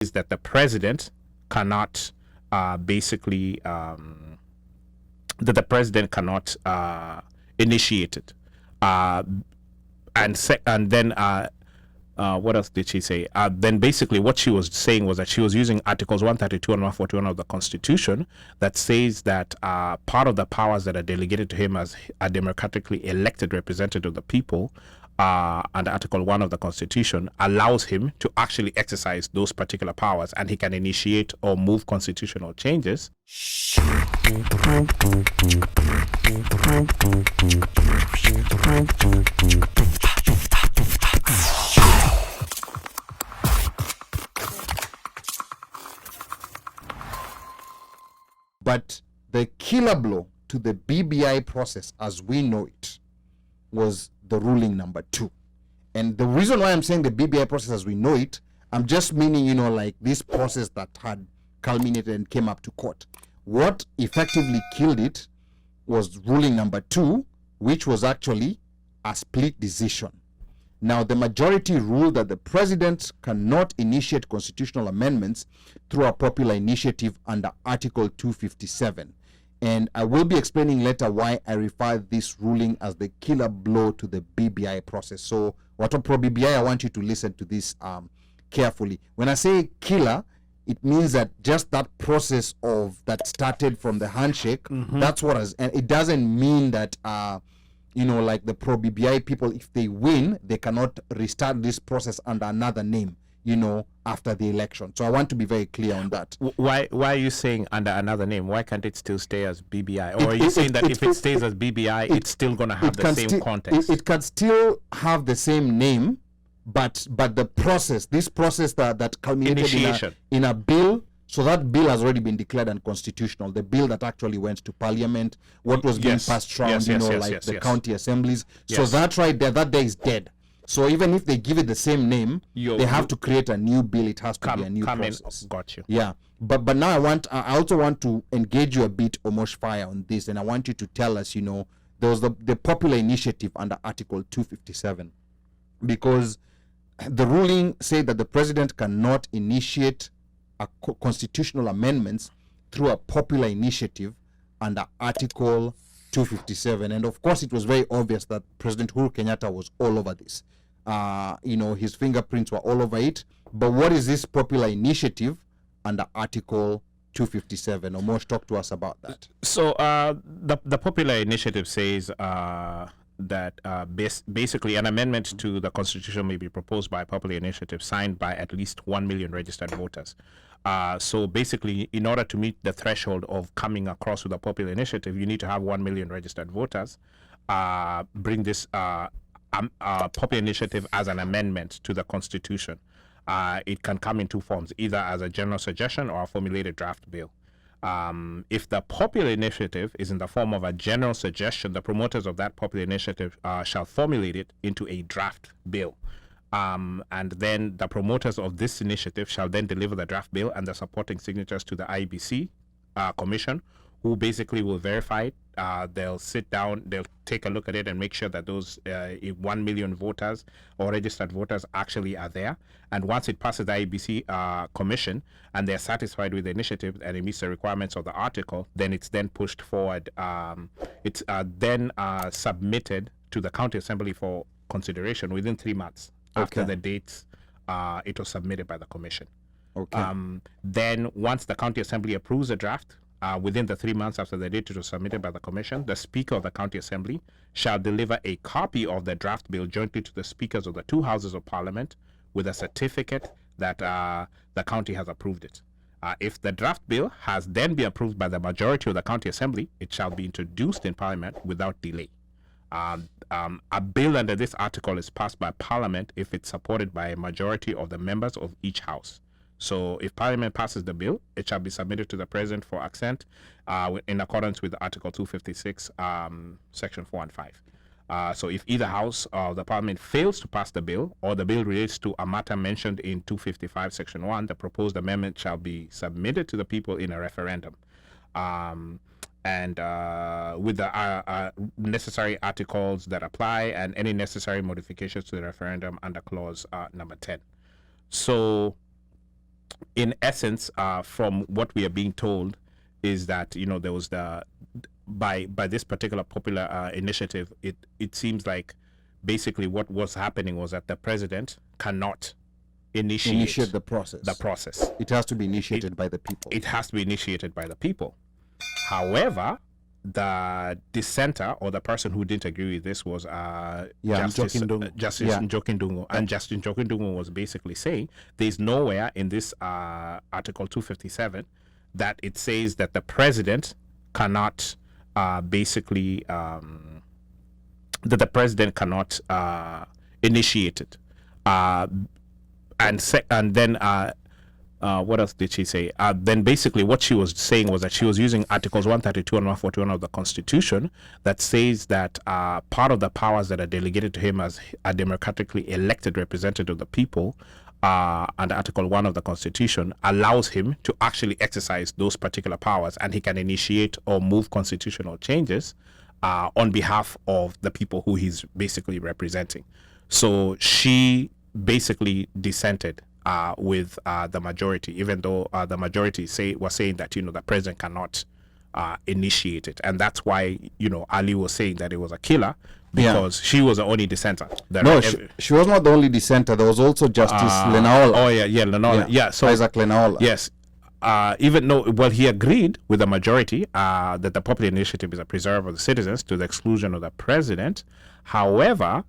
is that the president cannot initiate it. And then what else did she say? Then basically what she was saying was that she was using Articles 132 and 141 of the Constitution that says that part of the powers that are delegated to him as a democratically elected representative of the people under Article 1 of the Constitution allows him to actually exercise those particular powers, and he can initiate or move constitutional changes. But the killer blow to the BBI process as we know it was the ruling number 2. And the reason why I'm saying the BBI process as we know it, I'm just meaning, like this process that had culminated and came up to court. What effectively killed it was ruling number 2, which was actually a split decision. Now, the majority ruled that the president cannot initiate constitutional amendments through a popular initiative under Article 257. And I will be explaining later why I refer this ruling as the killer blow to the BBI process. So, Wato Pro BBI, I want you to listen to this carefully. When I say killer, it means that just that process of that started from the handshake, that's what has, and it doesn't mean that like the pro BBI people, if they win, they cannot restart this process under another name, after the election. So I want to be very clear on that. Why are you saying under another name? Why can't it still stay as BBI? Or are you saying that if it stays as BBI, it's still going to have the same context? It can still have the same name, but the process, this process that culminated in a bill. So that bill has already been declared unconstitutional. The bill that actually went to Parliament, what was being passed around, the county assemblies. So that right there, that day is dead. So even if they give it the same name, they have to create a new bill. It has to be a new process. Got you. Yeah, but now I also want to engage you a bit, Omosh Fire, on this, and I want you to tell us, there was the popular initiative under Article 257, because the ruling said that the president cannot initiate constitutional amendments through a popular initiative under Article 257. And of course, it was very obvious that President Uhuru Kenyatta was all over this. His fingerprints were all over it. But what is this popular initiative under Article 257? Omosh, talk to us about that. So the popular initiative says that basically an amendment to the Constitution may be proposed by a popular initiative signed by at least 1 million registered voters. So basically, in order to meet the threshold of coming across with a popular initiative, you need to have 1 million registered voters bring this popular initiative as an amendment to the Constitution. It can come in 2 forms, either as a general suggestion or a formulated draft bill. If the popular initiative is in the form of a general suggestion, the promoters of that popular initiative shall formulate it into a draft bill. And then the promoters of this initiative shall then deliver the draft bill and the supporting signatures to the IEBC commission, who basically will verify it. They'll sit down, they'll take a look at it and make sure that those 1 million voters or registered voters actually are there. And once it passes the IEBC commission and they're satisfied with the initiative and it meets the requirements of the article, then it's then pushed forward. It's then submitted to the county assembly for consideration within 3 months after the date it was submitted by the commission. Then once the county assembly approves the draft, within the 3 months after the date it was submitted by the commission, the Speaker of the County Assembly shall deliver a copy of the draft bill jointly to the speakers of the 2 houses of Parliament with a certificate that the county has approved it. If the draft bill has then been approved by the majority of the County Assembly, it shall be introduced in Parliament without delay. A bill under this article is passed by Parliament if it's supported by a majority of the members of each house. So if Parliament passes the bill, it shall be submitted to the President for assent in accordance with Article 256, Section 4 and 5. So if either house of the Parliament fails to pass the bill, or the bill relates to a matter mentioned in 255, Section 1, the proposed amendment shall be submitted to the people in a referendum. And with the necessary articles that apply and any necessary modifications to the referendum under clause number 10. So in essence, from what we are being told, is that there was by this particular popular initiative, it seems like basically what was happening was that the president cannot initiate the process. The process. It has to be initiated by the people. It has to be initiated by the people. However, the dissenter or the person who didn't agree with this was Justice Njoki Ndung'u. And Justice Njoki Ndung'u was basically saying there's nowhere in this Article 257 that it says that the president cannot initiate it. And then what else did she say? Then basically what she was saying was that she was using Articles 132 and 141 of the Constitution that says that part of the powers that are delegated to him as a democratically elected representative of the people under Article 1 of the Constitution allows him to actually exercise those particular powers, and he can initiate or move constitutional changes on behalf of the people who he's basically representing. So she basically dissented with the majority, even though the majority was saying that the president cannot initiate it, and that's why Ali was saying that it was a killer because she was the only dissenter. No, she was not the only dissenter. There was also Justice Lenaola. Oh yeah, Lenaola. Yeah, so Isaac Lenaola. Yes. Even though, he agreed with the majority that the popular initiative is a preserve of the citizens to the exclusion of the president. However,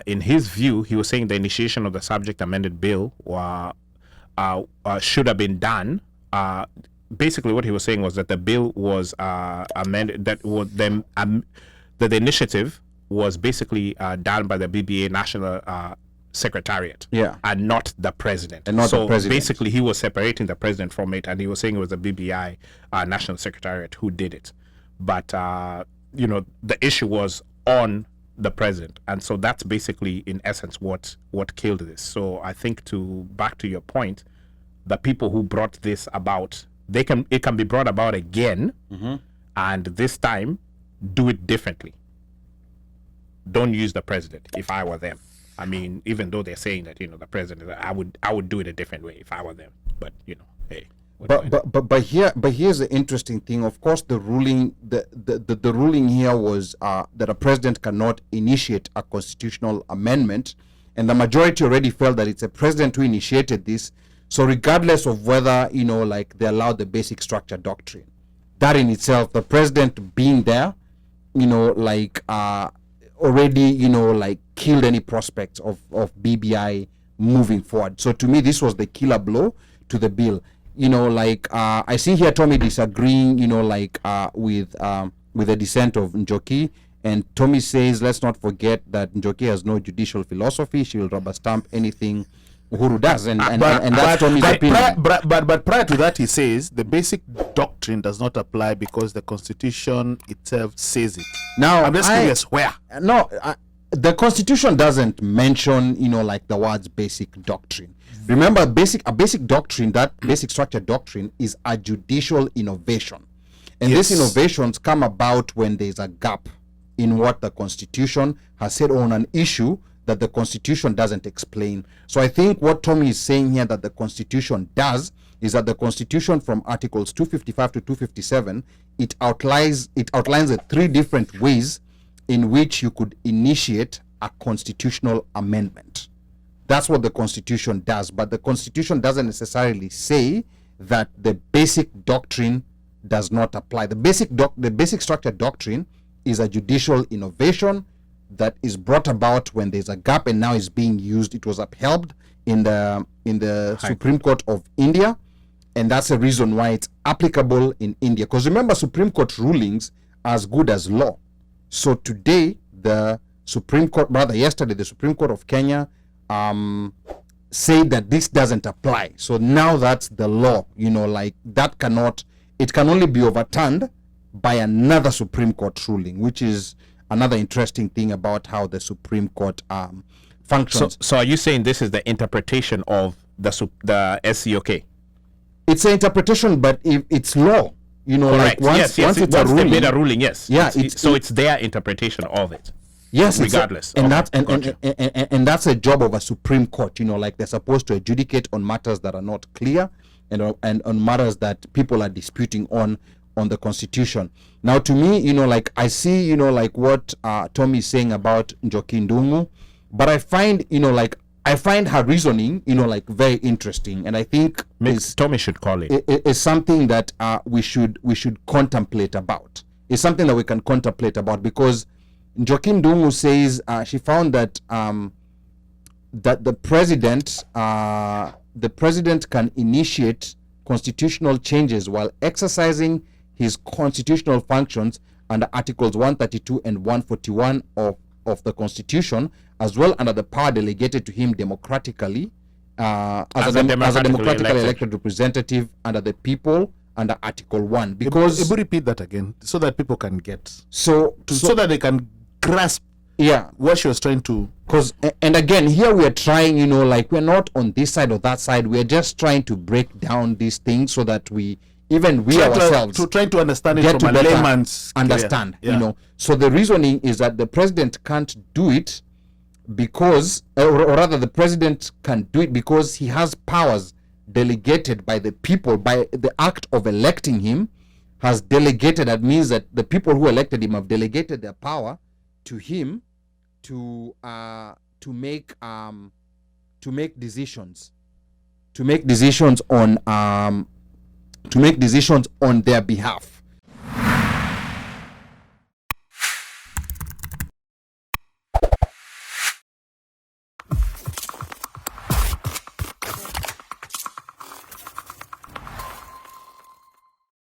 in his view, he was saying the initiation of the subject amended bill should have been done. Basically, what he was saying was that the bill was amended, that the initiative was basically done by the BBI National Secretariat, and not the president. So basically, he was separating the president from it, and he was saying it was the BBI National Secretariat who did it. But the issue was on the president, and so that's basically in essence what killed this. So I think, back to your point, the people who brought this about, it can be brought about again, and this time do it differently. Don't use the president. If I were them, I mean, even though they're saying that the president, I would do it a different way if I were them. But hey. But here's the interesting thing. Of course, the ruling the ruling here was that a president cannot initiate a constitutional amendment, and the majority already felt that it's a president who initiated this. So regardless of whether they allowed the basic structure doctrine, that in itself, the president being there, already killed any prospects of BBI moving forward. So to me, this was the killer blow to the bill. I see here Tommy disagreeing, with the dissent of Njoki, and Tommy says, let's not forget that Njoki has no judicial philosophy. She will rubber stamp anything Uhuru does, and that's Tommy's opinion. But prior to that, he says the basic doctrine does not apply because the Constitution itself says it. Now, I'm just curious where. No, the Constitution doesn't mention, the words basic doctrine. Remember, a basic doctrine, that basic structure doctrine, is a judicial innovation. And these innovations come about when there's a gap in what the Constitution has said on an issue that the Constitution doesn't explain. So I think what Tommy is saying here that the Constitution does is that the Constitution, from Articles 255 to 257, it outlines the three different ways in which you could initiate a constitutional amendment. That's what the Constitution does, but the Constitution doesn't necessarily say that the basic doctrine does not apply. The basic structure doctrine is a judicial innovation that is brought about when there's a gap, and now is being used. It was upheld in the Supreme Court of India, and that's the reason why it's applicable in India. Because remember, Supreme Court rulings are as good as law. So today, yesterday, the Supreme Court of Kenya said that this doesn't apply. So now that's the law. It can only be overturned by another Supreme Court ruling, which is another interesting thing about how the Supreme Court functions. So are you saying this is the interpretation of the SCOK? It's an interpretation, but if it's law, Correct. once it's a ruling, they made a ruling, yes. Yeah. So it's their interpretation of it. Yes, regardless. and Okay, that's and, gotcha. and that's a job of a Supreme Court. Like they're supposed to adjudicate on matters that are not clear, and on matters that people are disputing on the Constitution. Now, to me, like I see, like what Tommy is saying about Njoki Ndung'u, but I find, like I find her reasoning, like very interesting, and I think Tommy should call it. is something that we should contemplate about. It's something that we can contemplate about, because Njoki Ndung'u says she found that that the president can initiate constitutional changes while exercising his constitutional functions under Articles 132 and 141 of the Constitution, as well under the power delegated to him democratically as a democratically elected representative under the people under Article 1. Because repeat that again so that people can get so that they can grasp what she was trying to. Because and again, here we are trying, like we're not on this side or that side. We're just trying to break down these things so that we ourselves trying to understand it get from to a better layman's understand. Yeah. So the reasoning is that the president can't do it because, or rather, the president can do it because he has powers delegated by the people by the act of electing him. Has delegated. That means that the people who elected him have delegated their power to him to make decisions on their behalf.